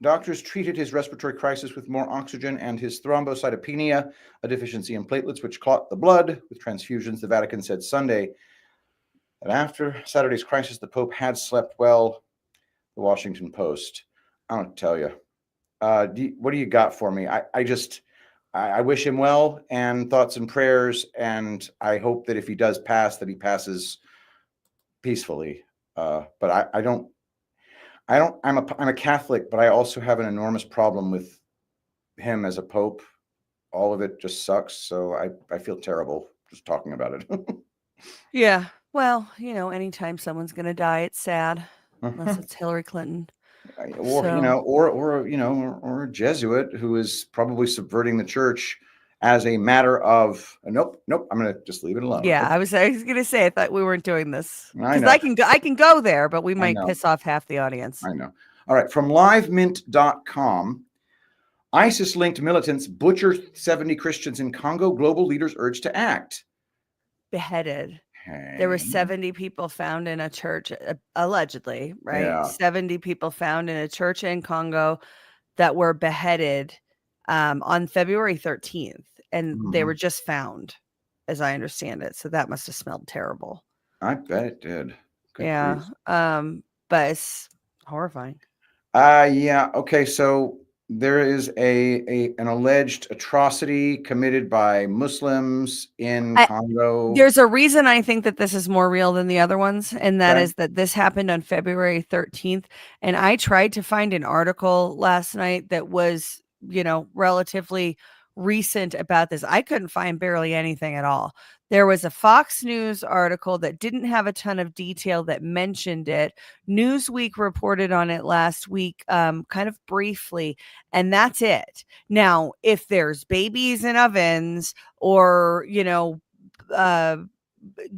Doctors treated his respiratory crisis with more oxygen and his thrombocytopenia, a deficiency in platelets which clot the blood, with transfusions. The Vatican said Sunday that after Saturday's crisis, the Pope had slept well. The Washington Post. I don't tell you. What do you got for me? I wish him well and thoughts and prayers, and I hope that if he does pass, that he passes peacefully. But I'm a Catholic, but I also have an enormous problem with him as a pope. All of it just sucks. So I feel terrible just talking about it. Yeah. Well, anytime someone's going to die, it's sad, unless it's Hillary Clinton. Or So- or a Jesuit who is probably subverting the church as a matter of nope. I'm going to just leave it alone. Yeah, I was going to say I thought we weren't doing this I because know. I can go there, but we might know. piss off half the audience. I know. All right, from livemint.com, ISIS-linked militants butcher 70 Christians in Congo. Global leaders urged to act. Beheaded. Hey. There were 70 people found in a church, allegedly, right? Yeah. 70 people found in a church in Congo that were beheaded on February 13th, and they were just found, as I understand it. So that must have smelled terrible. I bet it did. Good yeah. grief. But it's horrifying. Yeah. Okay. So there is an alleged atrocity committed by Muslims in Congo. There's a reason I think that this is more real than the other ones, and that is that this happened on February 13th. And I tried to find an article last night that was, relatively recent about this. I couldn't find barely anything at all. There was a Fox News article that didn't have a ton of detail that mentioned it. Newsweek reported on it last week, kind of briefly, and that's it. Now, if there's babies in ovens or,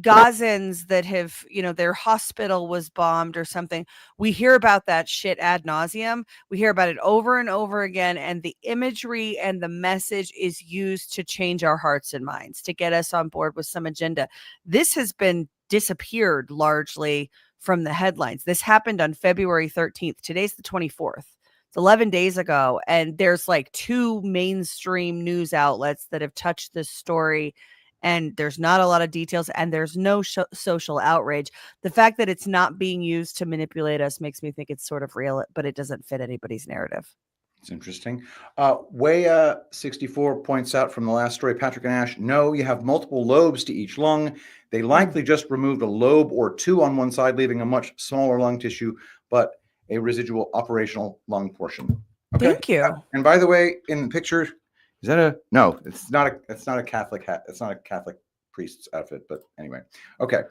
Gazans that have, their hospital was bombed or something, we hear about that shit ad nauseum. We hear about it over and over again. And the imagery and the message is used to change our hearts and minds, to get us on board with some agenda. This has been disappeared largely from the headlines. This happened on February 13th. Today's the 24th. It's 11 days ago. And there's like 2 mainstream news outlets that have touched this story. And there's not a lot of details, and there's no social outrage. The fact that it's not being used to manipulate us makes me think it's sort of real, but it doesn't fit anybody's narrative. It's interesting. Waya64 points out from the last story, Patrick and Ash, no, you have multiple lobes to each lung. They likely just removed a lobe or 2 on one side, leaving a much smaller lung tissue, but a residual operational lung portion. Okay. Thank you. And by the way, in the picture, is that no, it's not a Catholic hat. It's not a Catholic priest's outfit, but anyway. Okay.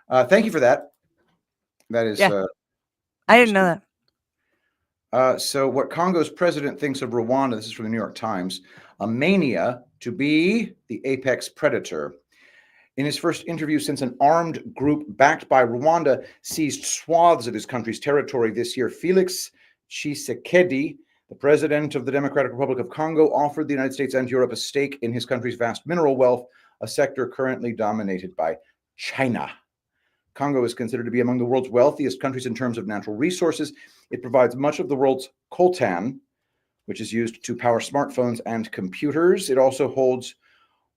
Thank you for that. That is, I didn't know that. So what Congo's president thinks of Rwanda, this is from the New York Times, a mania to be the apex predator. In his first interview since an armed group backed by Rwanda seized swaths of his country's territory this year, Felix Tshisekedi, the president of the Democratic Republic of Congo, offered the United States and Europe a stake in his country's vast mineral wealth, a sector currently dominated by China. Congo is considered to be among the world's wealthiest countries in terms of natural resources. It provides much of the world's coltan, which is used to power smartphones and computers. It also holds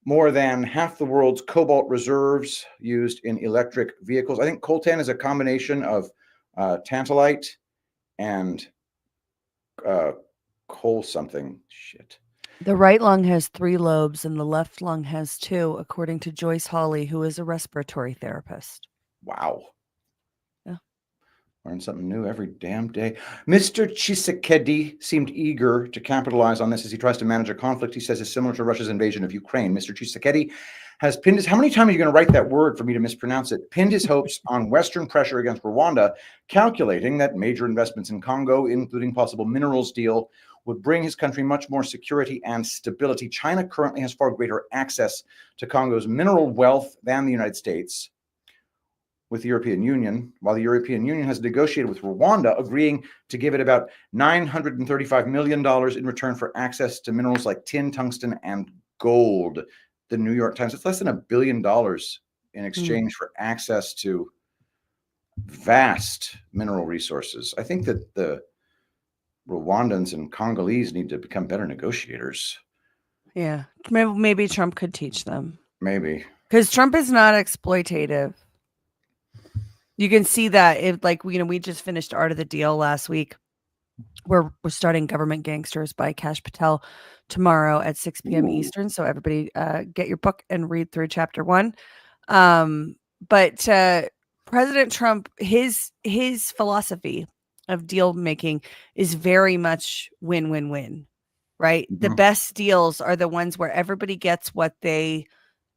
more than half the world's cobalt reserves used in electric vehicles. I think coltan is a combination of tantalite and coal something. Shit. The right lung has 3 lobes and the left lung has 2, according to Joyce Hawley, who is a respiratory therapist. Wow. Yeah. Learn something new every damn day. Mr. Tshisekedi seemed eager to capitalize on this as he tries to manage a conflict he says is similar to Russia's invasion of Ukraine. Mr. Tshisekedi has pinned his, how many times are you going to write that word for me to mispronounce it? Pinned his hopes on Western pressure against Rwanda, calculating that major investments in Congo, including possible minerals deal, would bring his country much more security and stability. China currently has far greater access to Congo's mineral wealth than the United States with the European Union, while the European Union has negotiated with Rwanda, agreeing to give it about $935 million in return for access to minerals like tin, tungsten, and gold. The New York Times, it's less than $1 billion in exchange for access to vast mineral resources. I think that the Rwandans and Congolese need to become better negotiators. Yeah. Maybe Trump could teach them. Maybe. Because Trump is not exploitative. You can see that if, like, we just finished Art of the Deal last week. We're starting Government Gangsters by Kash Patel tomorrow at 6 p.m. Eastern. So everybody get your book and read through chapter 1. But President Trump, his philosophy of deal making is very much win-win-win, right? The best deals are the ones where everybody gets what they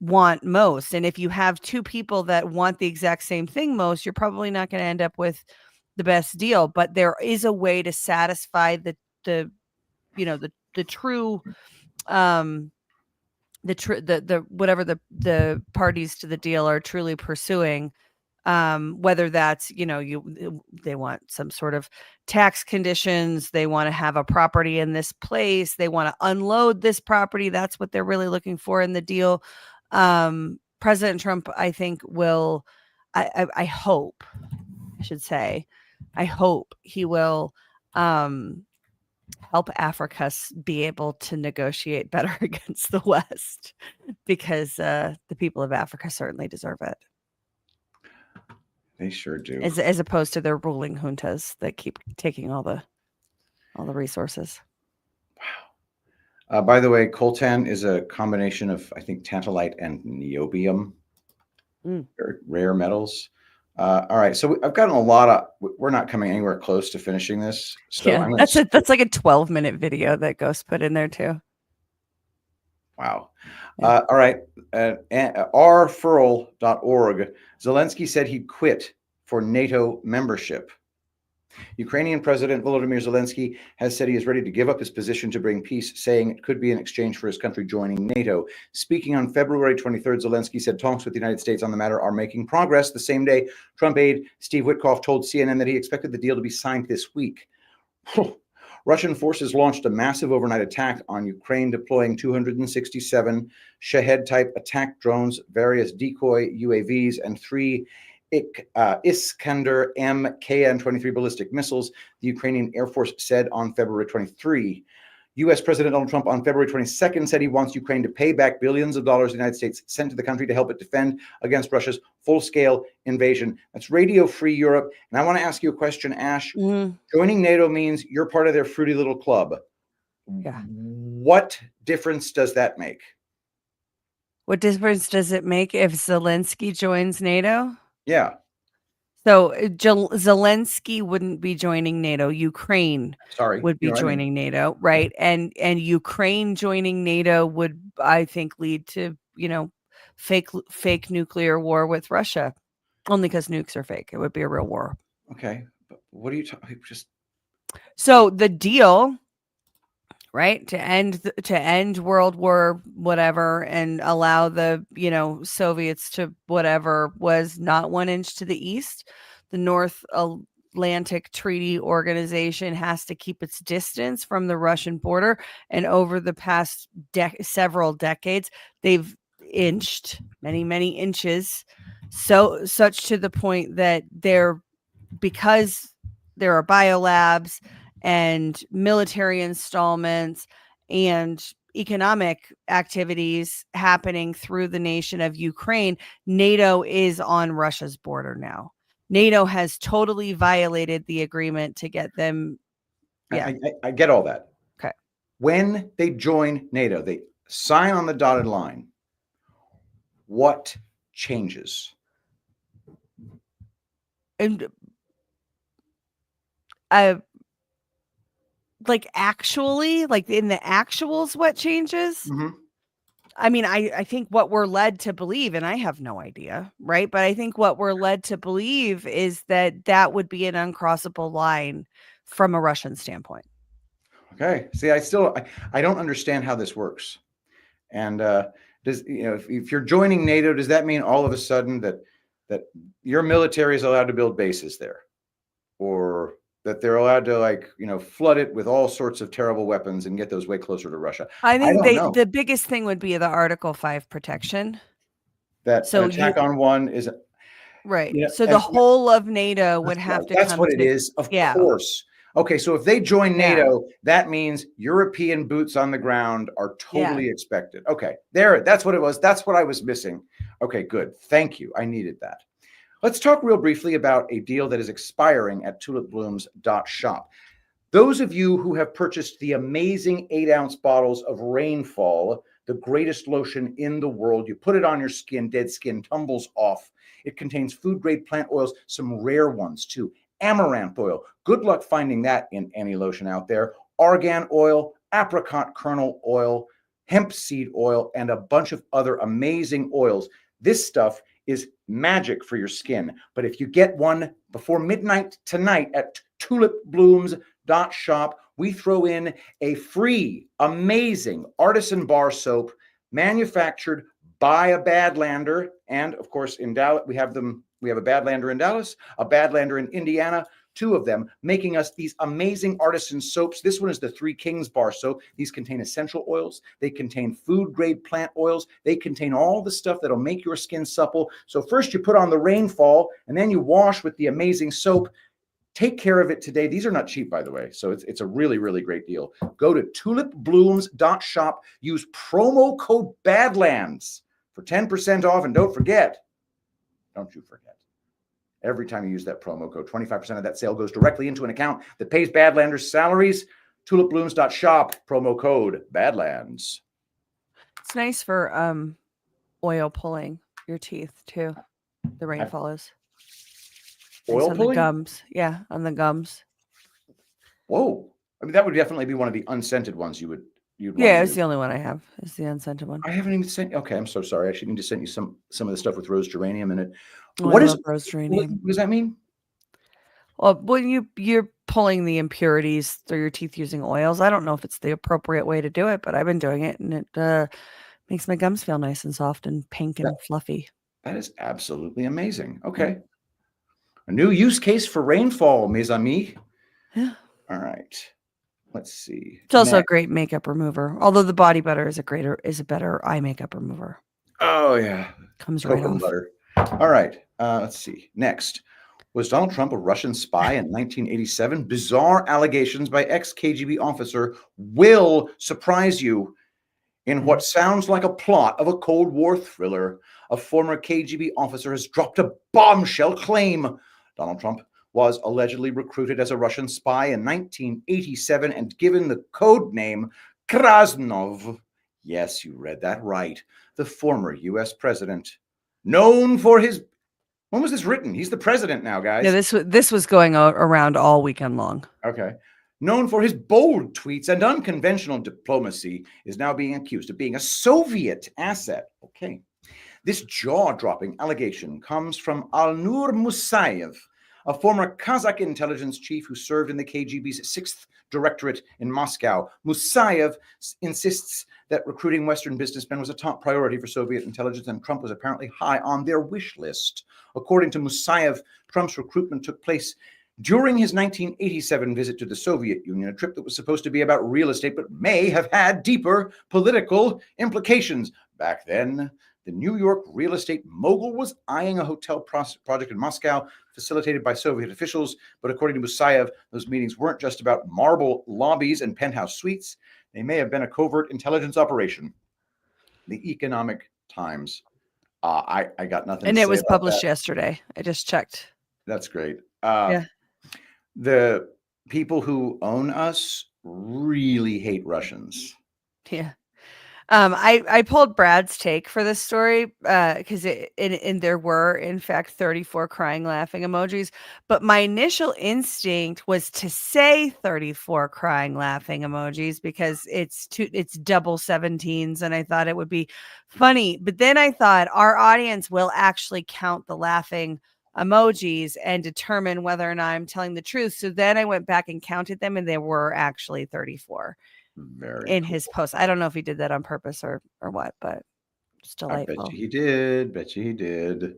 want most. And if you have two people that want the exact same thing most, you're probably not going to end up with the best deal. But there is a way to satisfy the true whatever the parties to the deal are truly pursuing, whether that's they want some sort of tax conditions, they want to have a property in this place, they want to unload this property, that's what they're really looking for in the deal. President Trump, I think, will I hope he will help Africa be able to negotiate better against the West, because the people of Africa certainly deserve it. They sure do. As opposed to their ruling juntas that keep taking all the resources. Wow. By the way, coltan is a combination of, I think, tantalite and niobium, very rare metals. All right, so I've gotten a lot of. We're not coming anywhere close to finishing this. So yeah, that's like a 12-minute video that Ghost put in there too. Wow. Yeah. All right. rfurl.org. Zelensky said he'd quit for NATO membership. Ukrainian President Volodymyr Zelensky has said he is ready to give up his position to bring peace, saying it could be in exchange for his country joining NATO. Speaking on February 23rd, Zelensky said talks with the United States on the matter are making progress. The same day, Trump aide Steve Witkoff told CNN that he expected the deal to be signed this week. Russian forces launched a massive overnight attack on Ukraine, deploying 267 Shahed-type attack drones, various decoy UAVs, and 3 Iskander-M KN-23 ballistic missiles, the Ukrainian Air Force said on February 23. U.S. President Donald Trump on February 22nd said he wants Ukraine to pay back billions of dollars the United States sent to the country to help it defend against Russia's full-scale invasion. That's Radio Free Europe. And I want to ask you a question, Ash. Joining NATO means you're part of their fruity little club. Yeah. What difference does that make? What difference does it make if Zelensky joins NATO? Yeah. So Zelensky wouldn't be joining NATO. Ukraine would be joining NATO, right? And Ukraine joining NATO would, I think, lead to, fake nuclear war with Russia. Only because nukes are fake. It would be a real war. Okay. But what are you talking? So the deal, right, to end World War whatever and allow the Soviets to whatever, was not 1 inch to the east. The North Atlantic Treaty Organization has to keep its distance from the Russian border, and over the past several decades, they've inched many inches, such to the point that because there are biolabs and military installments and economic activities happening through the nation of Ukraine, NATO is on Russia's border now. NATO has totally violated the agreement to get them. Yeah, I get all that. Okay. When they join NATO, they sign on the dotted line. What changes? And actually, in the actuals, what changes? I mean, I think what we're led to believe, and I have no idea, right? But I think what we're led to believe is that would be an uncrossable line from a Russian standpoint. Okay. See, I don't understand how this works. And if you're joining NATO, does that mean all of a sudden that your military is allowed to build bases there, or that they're allowed to flood it with all sorts of terrible weapons and get those way closer to Russia? I think the biggest thing would be the Article 5 protection. That an attack on one is right. So the whole of NATO would have to. That's what it is. Of course. Okay. So if they join NATO, that means European boots on the ground are totally expected. Okay. That's what it was. That's what I was missing. Okay, good. Thank you. I needed that. Let's talk real briefly about a deal that is expiring at tulipblooms.shop. Those of you who have purchased the amazing 8-ounce bottles of Rainfall, the greatest lotion in the world, you put it on your skin, dead skin tumbles off. It contains food-grade plant oils, some rare ones too. Amaranth oil. Good luck finding that in any lotion out there. Argan oil, apricot kernel oil, hemp seed oil, and a bunch of other amazing oils. This stuff is magic for your skin. But if you get one before midnight tonight at tulipblooms.shop, we throw in a free, amazing artisan bar soap manufactured by a Badlander. And of course, in Dallas, we have a Badlander in Dallas, a Badlander in Indiana, 2 of them, making us these amazing artisan soaps. This one is the Three Kings bar soap. These contain essential oils. They contain food-grade plant oils. They contain all the stuff that'll make your skin supple. So first you put on the Rainfall, and then you wash with the amazing soap. Take care of it today. These are not cheap, by the way. So it's a really, really great deal. Go to tulipblooms.shop. Use promo code Badlands for 10% off. And don't you forget, every time you use that promo code, 25% of that sale goes directly into an account that pays Badlanders' salaries. Tulipblooms.shop, promo code Badlands. It's nice for oil pulling your teeth too. The Rainfall is. Oil on pulling? the gums. Yeah, on the gums. Whoa. I mean, that would definitely be one of the unscented ones you'd want Yeah, to it's do. the only one I have. It's the unscented one. I haven't even sent. Okay, I'm so sorry. I actually need to send you some of the stuff with rose geranium in it. Oh, What I is love rose what geranium. does that mean? Well, when you're pulling the impurities through your teeth using oils, I don't know if it's the appropriate way to do it, but I've been doing it, and it makes my gums feel nice and soft and pink and fluffy. That is absolutely amazing. Okay. A new use case for Rainfall, mes amis. Yeah. All right. Let's see. It's also a great makeup remover. Although the body butter is a better eye makeup remover. Oh yeah. Comes right Cocoa off. butter. All right. Let's see. Next. Was Donald Trump a Russian spy in 1987? Bizarre allegations by ex-KGB officer will surprise you. In what sounds like a plot of a Cold War thriller, a former KGB officer has dropped a bombshell claim. Donald Trump was allegedly recruited as a Russian spy in 1987 and given the code name Krasnov. Yes, you read that right. The former U.S. president, known for his... When was this written? He's the president now, guys. Yeah, this was going around all weekend long. Okay. Known for his bold tweets and unconventional diplomacy, is now being accused of being a Soviet asset. Okay. This jaw-dropping allegation comes from Alnur Musayev, a former Kazakh intelligence chief who served in the KGB's 6th Directorate in Moscow. Musayev insists that recruiting Western businessmen was a top priority for Soviet intelligence, and Trump was apparently high on their wish list. According to Musayev, Trump's recruitment took place during his 1987 visit to the Soviet Union, a trip that was supposed to be about real estate, but may have had deeper political implications. Back then, the New York real estate mogul was eyeing a hotel project in Moscow, facilitated by Soviet officials. But according to Musayev, those meetings weren't just about marble lobbies and penthouse suites. They may have been a covert intelligence operation. The Economic Times. I got nothing And to say it was about published that. yesterday. I just checked. That's great. Yeah. The people who own us really hate Russians. Yeah. I pulled Brad's take for this story because there were in fact 34 crying laughing emojis, but my initial instinct was to say 34 crying laughing emojis because it's double 17s, and I thought it would be funny. But then I thought our audience will actually count the laughing emojis and determine whether or not I'm telling the truth. So then I went back and counted them, and there were actually 34 in his post. I don't know if he did that on purpose or what, but it's delightful. I bet you he did.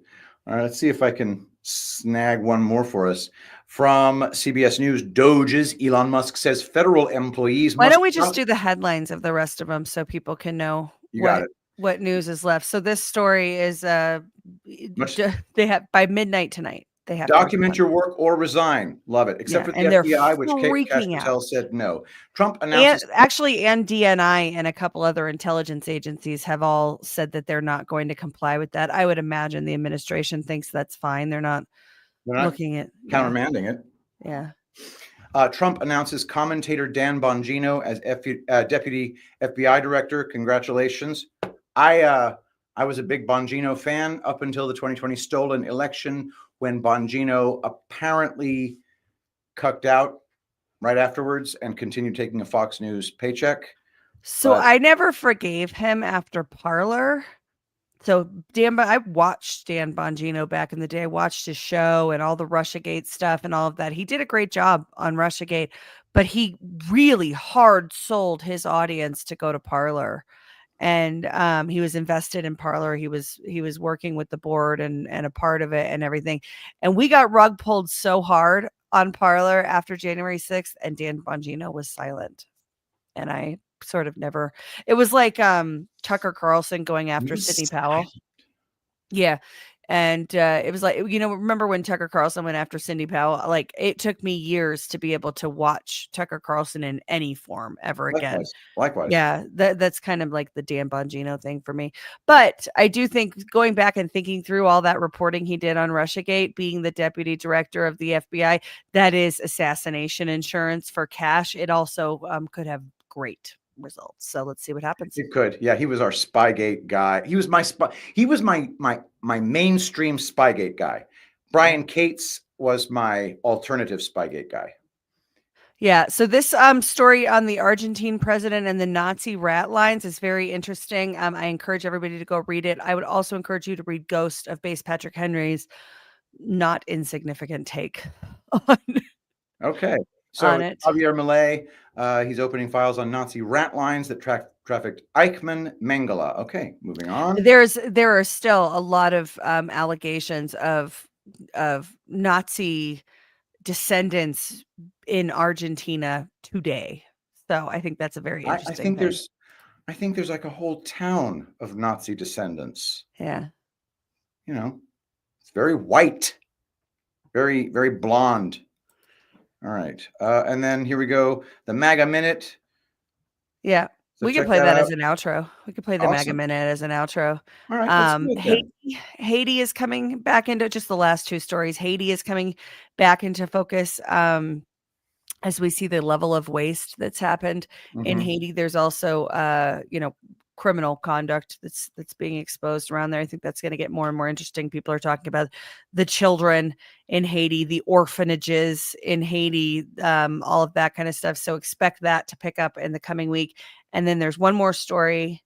All right, let's see if I can snag one more for us. From CBS News, Doge's Elon Musk says federal employees Why must... don't we just do the headlines of the rest of them so people can know what news is left? So this story is they have by midnight tonight. They have document your work or resign. Love it. Except for the FBI, which Kash Patel said no. Trump announces... And DNI and a couple other intelligence agencies have all said that they're not going to comply with that. I would imagine the administration thinks that's fine. They're not looking at countermanding it. Yeah. Trump announces commentator Dan Bongino as deputy FBI director. Congratulations. I was a big Bongino fan up until the 2020 stolen election, when Bongino apparently cucked out right afterwards and continued taking a Fox News paycheck. So I never forgave him after Parler. So I watched Dan Bongino back in the day. I watched his show and all the Russiagate stuff and all of that. He did a great job on Russiagate, but he really hard sold his audience to go to Parler. And he was invested in Parler. He was working with the board and a part of it and everything. And we got rug pulled so hard on Parler after January 6th, and Dan Bongino was silent. And I sort of never, it was like Tucker Carlson going after Sidney Powell. Yeah. And it was like, remember when Tucker Carlson went after Sidney Powell? Like, it took me years to be able to watch Tucker Carlson in any form ever again. Likewise. Yeah, that's kind of like the Dan Bongino thing for me. But I do think, going back and thinking through all that reporting he did on Russiagate, being the deputy director of the FBI, that is assassination insurance for cash. It also could have great results. So let's see what happens. It could. Yeah, he was our Spygate guy. He was my mainstream Spygate guy. Brian Cates was my alternative Spygate guy. Yeah. So this story on the Argentine president and the Nazi rat lines is very interesting. I encourage everybody to go read it. I would also encourage you to read Ghost of Base Patrick Henry's not insignificant take on. Okay. So Javier Milei, he's opening files on Nazi rat lines that trafficked Eichmann Mengele. Okay, moving on. There are still a lot of allegations of Nazi descendants in Argentina today. So I think that's a very interesting thing. I think there's like a whole town of Nazi descendants. Yeah. It's very white, very, very blonde. All right. And then here we go. The MAGA Minute. Yeah. So we can play that as an outro. We could play the MAGA Minute as an outro. All right. Haiti is coming back into just the last two stories. Haiti is coming back into focus as we see the level of waste that's happened in Haiti. There's also, criminal conduct that's being exposed around there. I think that's going to get more and more interesting. People are talking about the children in Haiti, the orphanages in Haiti, all of that kind of stuff. So expect that to pick up in the coming week. And then there's one more story.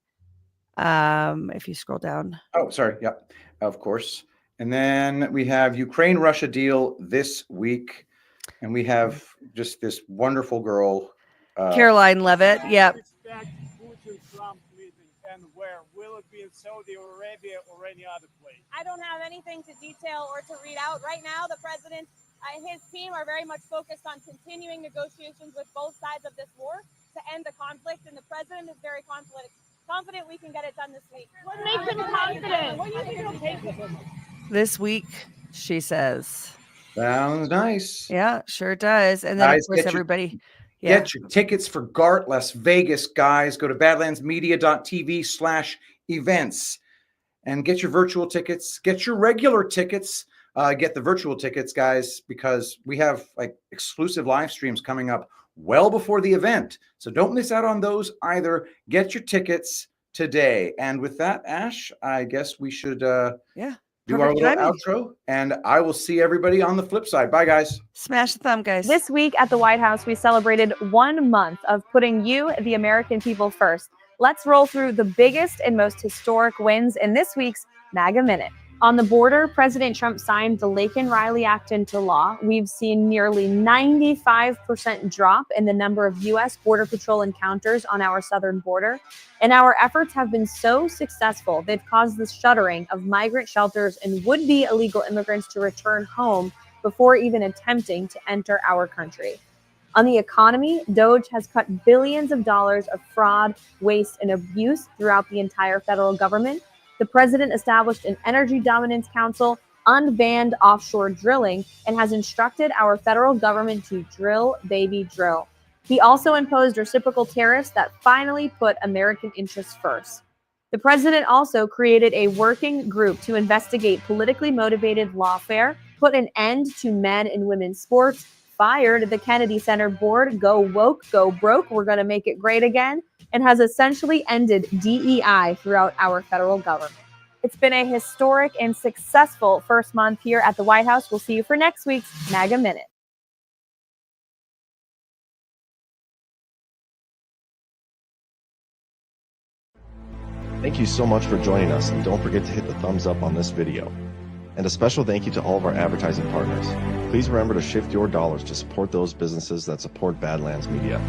If you scroll down. Oh, sorry. Yeah, of course. And then we have Ukraine-Russia deal this week. And we have just this wonderful girl. Caroline Levitt. Yep. And where? Will it be in Saudi Arabia or any other place? I don't have anything to detail or to read out. Right now, the president and his team are very much focused on continuing negotiations with both sides of this war to end the conflict, and the president is very confident we can get it done this week. What makes him confident? What do you think it'll take? This week, she says. Sounds nice. Yeah, sure does. And then, guys, of course, everybody... Get your tickets for GART Las Vegas, guys. Go to badlandsmedia.tv/events and get your virtual tickets. Get your regular tickets. Get the virtual tickets, guys, because we have like exclusive live streams coming up well before the event. So don't miss out on those either. Get your tickets today. And with that, Ash, I guess we should do our little outro, and I will see everybody on the flip side. Bye, guys. Smash the thumb, guys. This week at the White House, we celebrated 1 month of putting you, the American people, first. Let's roll through the biggest and most historic wins in this week's MAGA Minute. On the border, President Trump signed the Laken-Riley Act into law. We've seen nearly 95% drop in the number of U.S. Border Patrol encounters on our southern border. And our efforts have been so successful, they've caused the shuttering of migrant shelters and would-be illegal immigrants to return home before even attempting to enter our country. On the economy, DOGE has cut billions of dollars of fraud, waste, and abuse throughout the entire federal government. The president established an Energy Dominance Council, unbanned offshore drilling, and has instructed our federal government to drill, baby, drill. He also imposed reciprocal tariffs that finally put American interests first. The president also created a working group to investigate politically motivated lawfare, put an end to men and women's sports, fired the Kennedy Center board. Go woke, go broke. We're going to make it great again. And has essentially ended DEI throughout our federal government. It's been a historic and successful first month here at the White House. We'll see you for next week's MAGA Minute. Thank you so much for joining us, and don't forget to hit the thumbs up on this video. And a special thank you to all of our advertising partners. Please remember to shift your dollars to support those businesses that support Badlands Media.